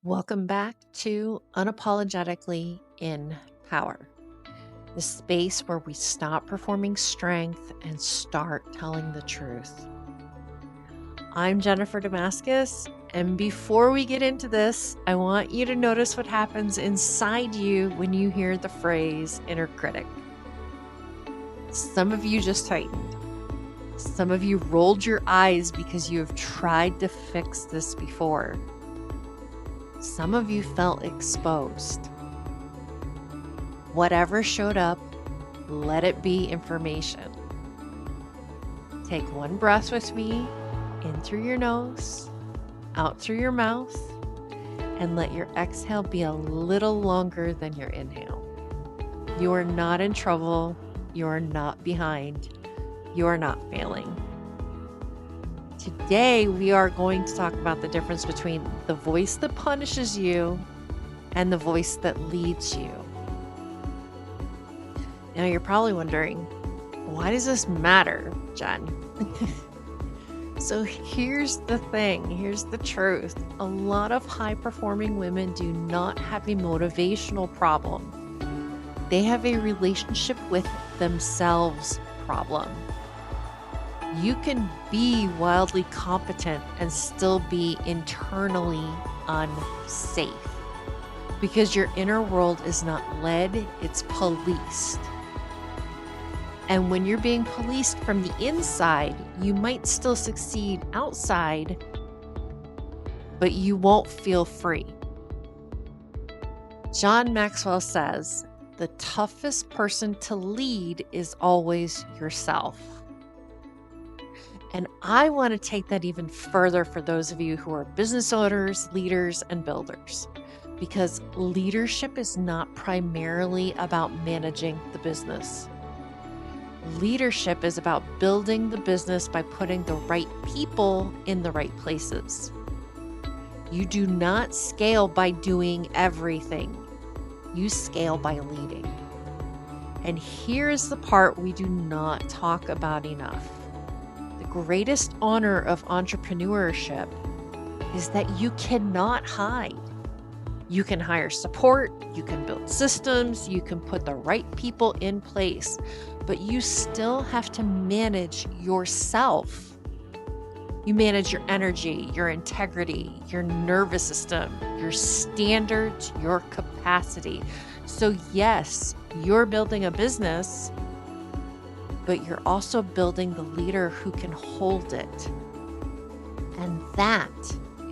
Welcome back to Unapologetically in Power, the space where we stop performing strength and start telling the truth. I'm Jennifer Damascus, and before we get into this, I want you to notice what happens inside you when you hear the phrase inner critic. Some of you just tightened. Some of you rolled your eyes because you have tried to fix this before. Some of you felt exposed. Whatever showed up, let it be information. Take one breath with me, in through your nose, out through your mouth, and let your exhale be a little longer than your inhale. You are not in trouble. You are not behind. You are not failing. Today, we are going to talk about the difference between the voice that punishes you and the voice that leads you. Now, you're probably wondering, why does this matter, Jen? So here's the thing. Here's the truth. A lot of high-performing women do not have a motivational problem. They have a relationship with themselves problem. You can be wildly competent and still be internally unsafe because your inner world is not led, it's policed. And when you're being policed from the inside, you might still succeed outside, but you won't feel free. John Maxwell says, the toughest person to lead is always yourself. And I want to take that even further for those of you who are business owners, leaders, and builders, because leadership is not primarily about managing the business. Leadership is about building the business by putting the right people in the right places. You do not scale by doing everything. You scale by leading. And here is the part we do not talk about enough. Greatest honor of entrepreneurship is that you cannot hide. You can hire support, you can build systems, you can put the right people in place, but you still have to manage yourself. You manage your energy, your integrity, your nervous system, your standards, your capacity. So yes, you're building a business, but you're also building the leader who can hold it. And that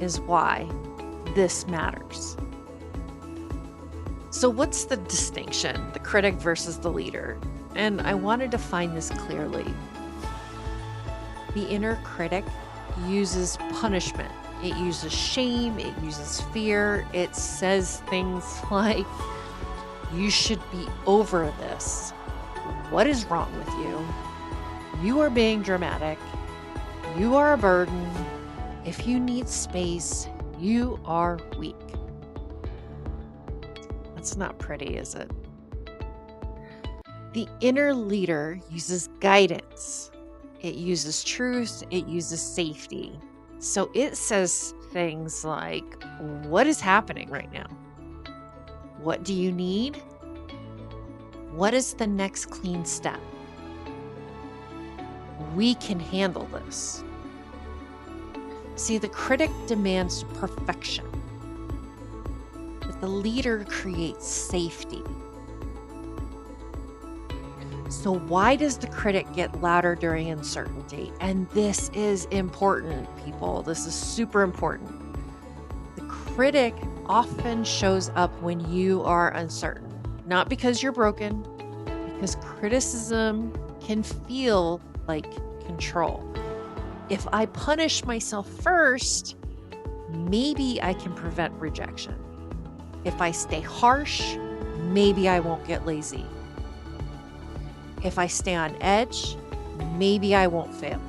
is why this matters. So what's the distinction, the critic versus the leader? And I want to define this clearly. The inner critic uses punishment. It uses shame. It uses fear. It says things like, you should be over this. What is wrong with you? You are being dramatic. You are a burden. If you need space, you are weak. That's not pretty, is it? The inner leader uses guidance. It uses truth. It uses safety. So it says things like, what is happening right now? What do you need? What is the next clean step? We can handle this. See, the critic demands perfection, but the leader creates safety. So why does the critic get louder during uncertainty? And this is important, people. This is super important. The critic often shows up when you are uncertain. Not because you're broken, because criticism can feel like control. If I punish myself first, maybe I can prevent rejection. If I stay harsh, maybe I won't get lazy. If I stay on edge, maybe I won't fail.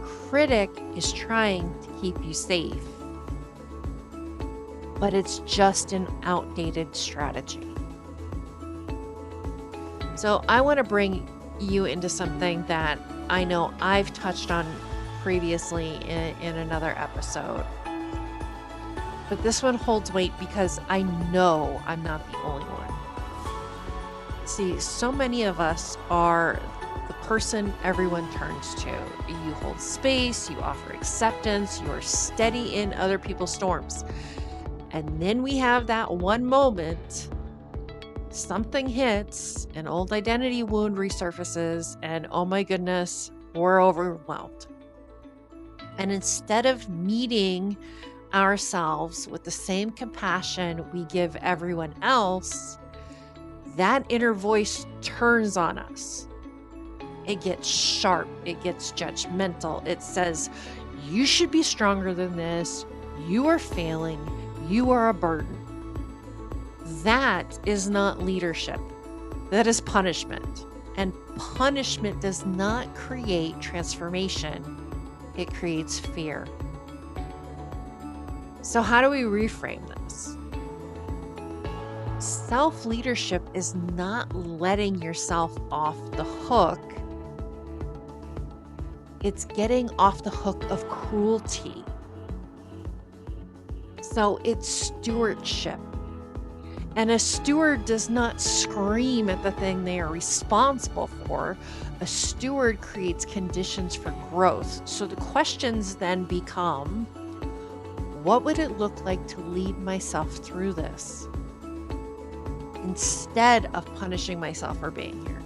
Critic is trying to keep you safe, but it's just an outdated strategy. So I want to bring you into something that I know I've touched on previously in another episode. But this one holds weight because I know I'm not the only one. See, so many of us are the person everyone turns to. You hold space, you offer acceptance, you are steady in other people's storms. And then we have that one moment, something hits, an old identity wound resurfaces, and oh my goodness, we're overwhelmed. And instead of meeting ourselves with the same compassion we give everyone else, that inner voice turns on us. It gets sharp, it gets judgmental. It says, you should be stronger than this. You are failing. You are a burden. That is not leadership. That is punishment. And punishment does not create transformation. It creates fear. So how do we reframe this? Self-leadership is not letting yourself off the hook. It's getting off the hook of cruelty. So it's stewardship. And a steward does not scream at the thing they are responsible for. A steward creates conditions for growth. So the questions then become, what would it look like to lead myself through this instead of punishing myself for being here?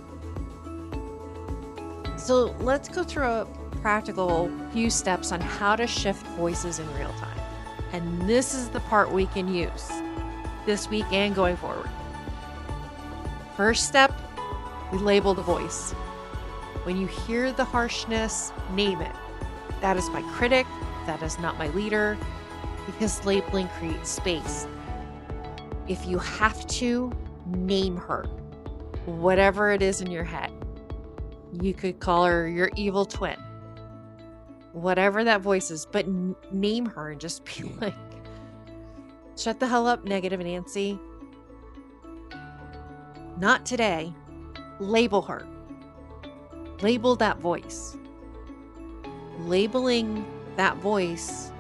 So let's go through a practical few steps on how to shift voices in real time. And this is the part we can use this week and going forward. First step, we label the voice. When you hear the harshness, name it. That is my critic. That is not my leader. Because labeling creates space. If you have to, name her. Whatever it is in your head. You could call her your evil twin. Whatever that voice is, but name her and just be like, shut the hell up, negative Nancy. Not today. Label her. Label that voice. Labeling that voice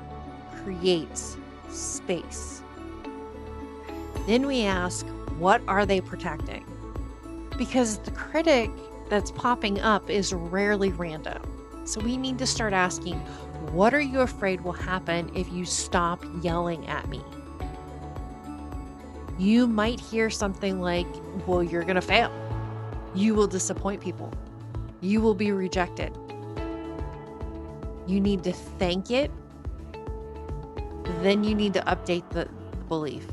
creates space. Then we ask, what are they protecting? Because the critic that's popping up is rarely random. So we need to start asking, what are you afraid will happen if you stop yelling at me? You might hear something like, well, you're going to fail. You will disappoint people. You will be rejected. You need to thank it. Then you need to update the belief.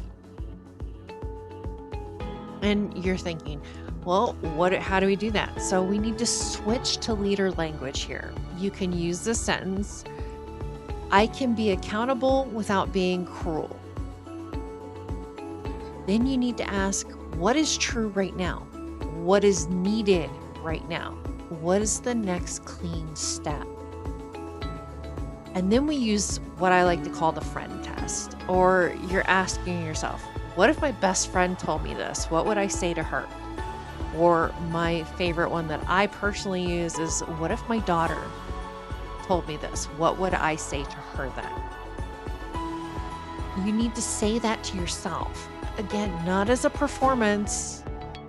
And you're thinking, well, how do we do that? So we need to switch to leader language here. You can use this sentence, I can be accountable without being cruel. Then you need to ask, what is true right now? What is needed right now? What is the next clean step? And then we use what I like to call the friend test, or you're asking yourself, what if my best friend told me this? What would I say to her? Or my favorite one that I personally use is, what if my daughter told me this? What would I say to her then? You need to say that to yourself. Again, not as a performance.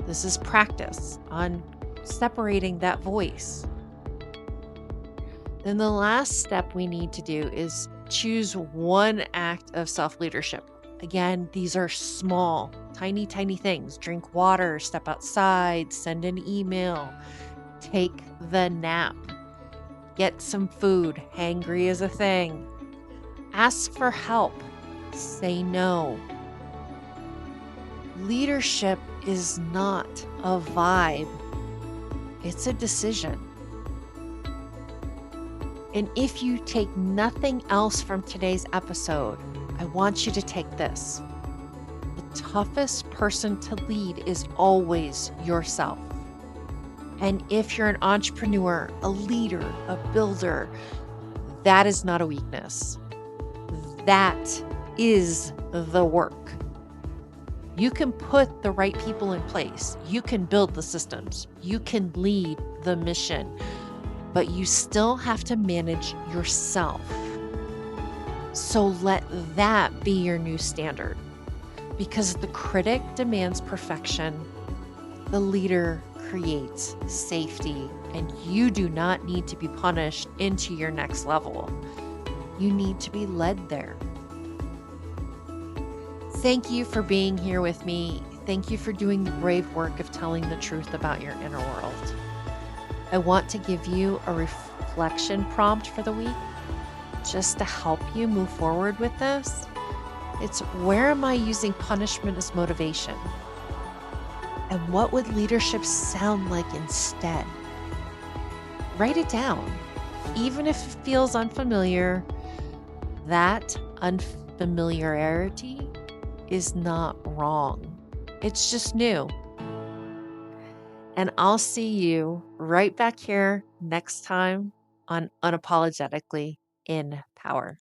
This is practice on separating that voice. Then the last step we need to do is choose one act of self-leadership. Again, these are small, tiny things. Drink water, step outside, send an email, take the nap, get some food. Hangry is a thing. Ask for help. Say no. Leadership is not a vibe. It's a decision. And if you take nothing else from today's episode, I want you to take this. The toughest person to lead is always yourself. And if you're an entrepreneur, a leader, a builder, that is not a weakness. That is the work. You can put the right people in place. You can build the systems. You can lead the mission, but you still have to manage yourself. So let that be your new standard. Because the critic demands perfection, the leader creates safety, and you do not need to be punished into your next level. You need to be led there. Thank you for being here with me. Thank you for doing the brave work of telling the truth about your inner world. I want to give you a reflection prompt for the week just to help you move forward with this. It's, where am I using punishment as motivation? And what would leadership sound like instead? Write it down. Even if it feels unfamiliar, that unfamiliarity is not wrong. It's just new. And I'll see you right back here next time on Unapologetically in Power.